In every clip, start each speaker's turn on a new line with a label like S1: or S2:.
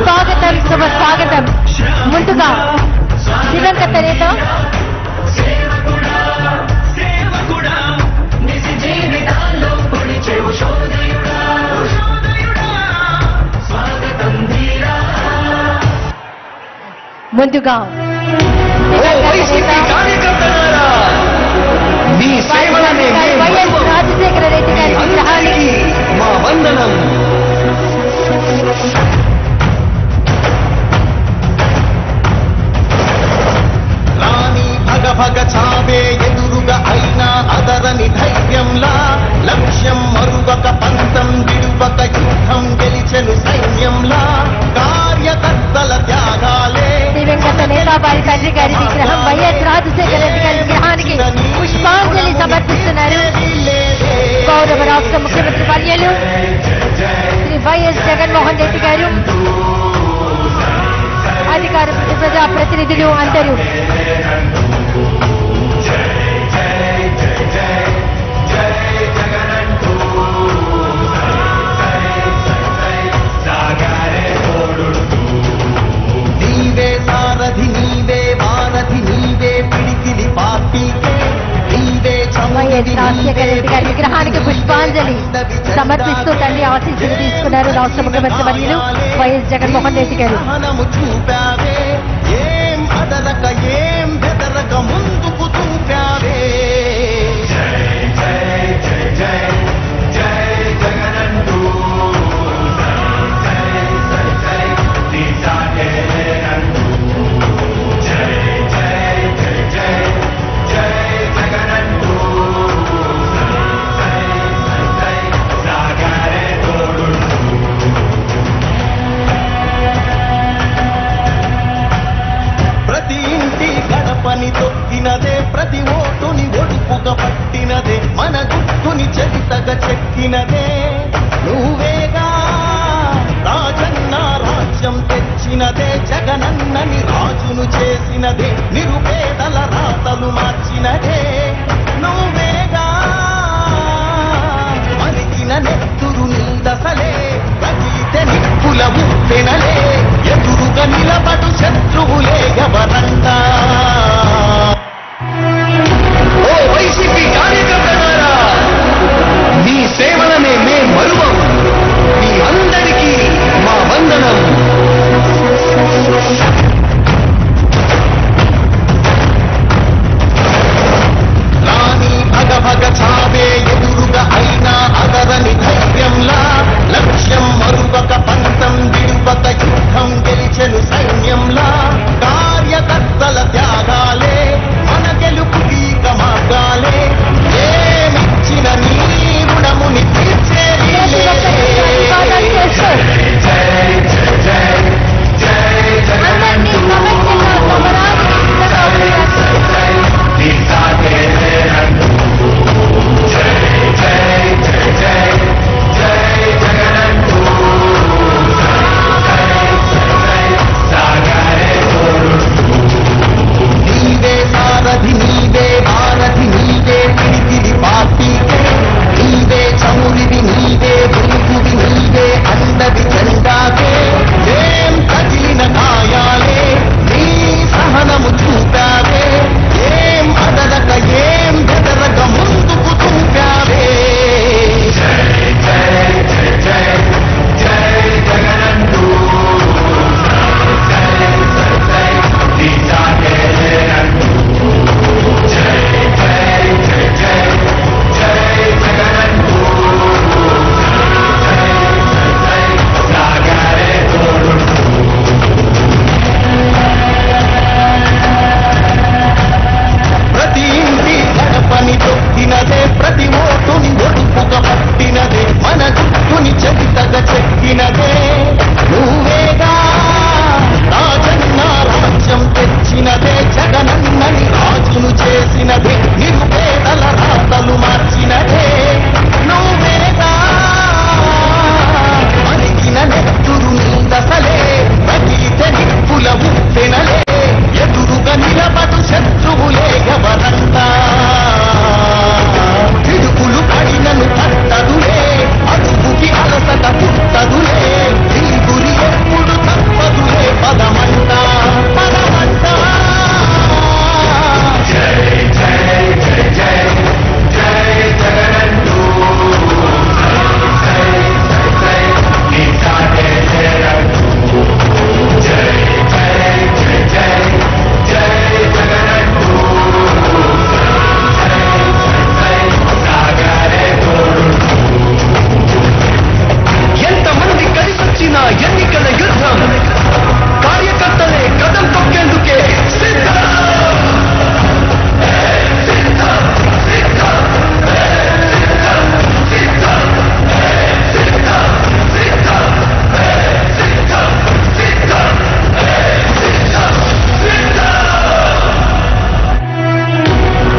S1: स्वागतम शुभ स्वागतम ముందుగా దివంగత నేత ముందుగా వైఎస్ రాజశేఖర రెడ్డి గారి విగ్రహానికి
S2: మా వందనం. రాణి భగ భగ చావే ఎదురుగా అయినా అదరని ధైర్యంలా లక్ష్యం మరువక పంతం విడువక యుద్ధం గెలిచెను సైన్యంలా కార్యకర్తల త్యాగాలే.
S1: దివంగత నేత వారి తండ్రి గారి విగ్రహం వైఎస్ రాజశేఖర రెడ్డి గారి విగ్రహానికి పుష్పాంజలి సమర్పిస్తున్నారు గౌరవ రాష్ట్ర ముఖ్యమంత్రి వర్యులు శ్రీ వైఎస్ జగన్మోహన్ రెడ్డి గారు, అధికార ప్రజా ప్రతినిధులు అందరూ.
S2: నీవే సారథి నీవే వారధి నీవే పిడికిలి పార్టీకే నీవే
S1: వైఎస్ రాజశేఖర రెడ్డి గారి విగ్రహానికి పుష్పాంజలి సమర్పిస్తూ తండ్రి ఆశీస్సులు తీసుకున్నారు రాష్ట్ర ముఖ్యమంత్రి వర్యులు వైఎస్ జగన్మోహన్ రెడ్డి గారు.
S2: చూపావే ఏం అదరక ఏం బెదరక ముందుకు చూపావే. ప్రతి ఇంటి గడపని తొక్కినదే, ప్రతి ఓటుని ఒడుపుగా పట్టినదే, మన గుట్టుని చరితగా చెక్కినదే నువ్వేగా. రాజన్న రాజ్యం తెచ్చినదే, జగనన్నని రాజును చేసినదే, నిరుపేదల రాతలు మార్చినదే నువ్వేగా. మరిగిన నెత్తురు నీదసలే రగిలితే నిప్పుల ఉప్పెనలే, ఎదురుగా నిలబడు శత్రువులే ఎవరంతా. ఓ వైసీపీ కార్యకర్తలారా, మీ సేవలనే మే మరువం. మీ అందరికీ మా వందనం. రాణి భగ భగ చావే ఎదురుగా అయినా అదరని ధైర్యంలా లక్ష్యం మరువక పంతం విడువక యుద్ధం గెలిచెను సైన్యంలా. ఉప్పెనలే ఎదురుగా నిలబడు శత్రువులే ఎవరంతా పిడుగులు పడినను పట్టదులే అడుగుకి అలసట పుట్టదులే ఈ గురి ఎప్పుడు తప్పదులే పదమంట పదమంట జై జై జై జై జై జగనంటూ జై జై జై నీ సాగే జగనంటూ జై జై జై జై జై జగనంటూ జై జై జై సాగరే తోడు ఎంతమంది కలిసొచ్చిన ఎన్నికల యుద్ధం కార్యకర్తలే కదం తొక్కేందుకే సిద్ధం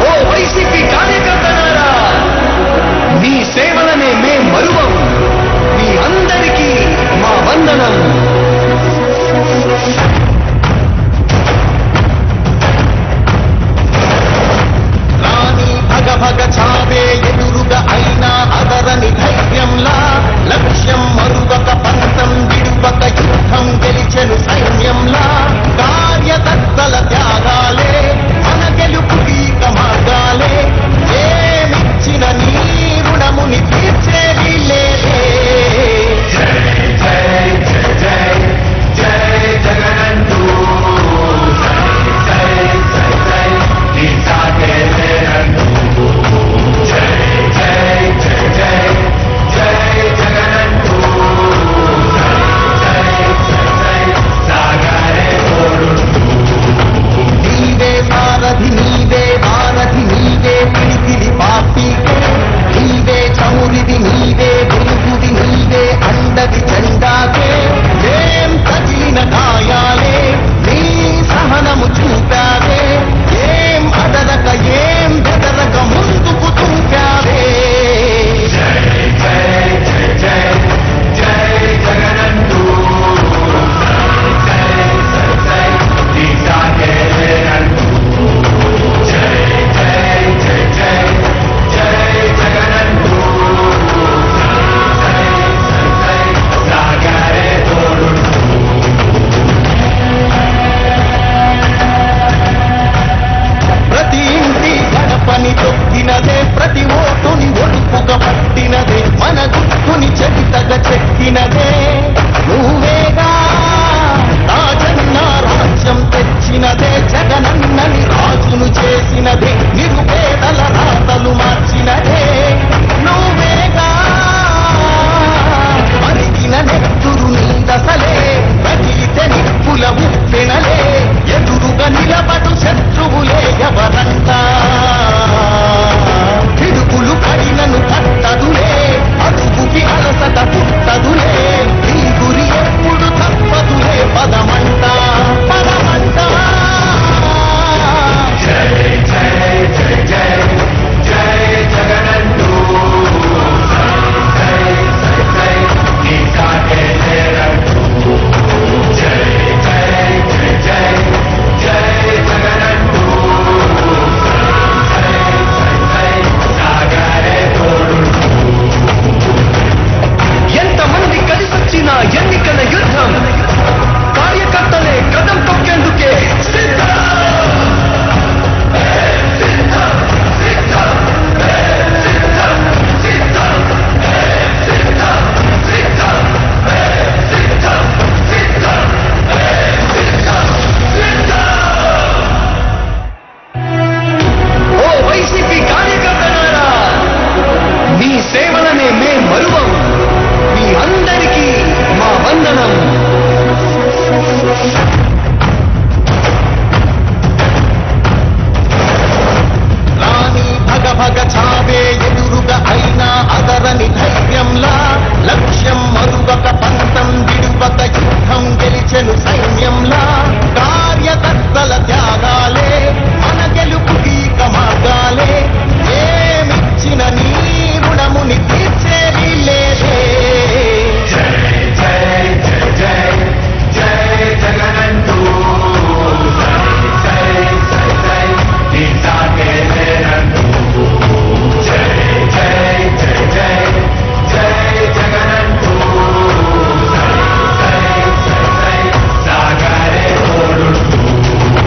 S2: ఓ వైసీపీ కార్యకర్తలారా మీ సేవలనే మేం మరువం మీ అందరికీ మా వందనం రాణి భగ భగ చావే ఎదురుగా అయినా అదరని ధైర్యంలా లక్ష్యం మరువక పంతం విడువక యుద్ధం గెలిచెను సైన్యంలా కార్యకర్తల త్యాగాలే మన గెలుపుకి ఇక మార్గాలే ఏమిచ్చిన నీ రుణముని తీర్చేది లేదే జై జై జై జై జై జగనంటూ జై జై జై జై నీ సాగే జగనంటూ జై జై జై జై జై జగనంటూ జై జై జై సాగరే తోడుంటూ నీవే సారథి నీవే వారధి నీవే పిడికిలి పార్టీకే నీవే చమురిది నీవే వెలుగుది నీవే అండది జెండాకే ఏం తగిలిన గాయాలే నీ సహనము చూపావే ఏం అదరక ఏం బెదరక ముందుకు చూపావే జై జై జై జై జై జగనంటూ జై జై జై నీ సాగే జగనంటూ జై జై జై జై జై జగనంటూ జై జై జై సాగరే తోడుంటూ ప్రతి ఇంటి గడపని తొక్కినదే ప్రతి ఓటుని ఒడుపుగా పట్టినదే మన గుట్టుని చెవితగా చెక్కినదే నువ్వేగా రాజన్న రాజ్యం తెచ్చినదే జగనన్నని రాజును చేసినదే నిరుపేదల రాతలు మార్చినదే నువ్వేగా మరిగిన నెత్తురు నీదసలే రగిలితే నిప్పుల ఉప్పెనలే ఎదురుగా నిలబడు శత్రువులే ఎవరంతా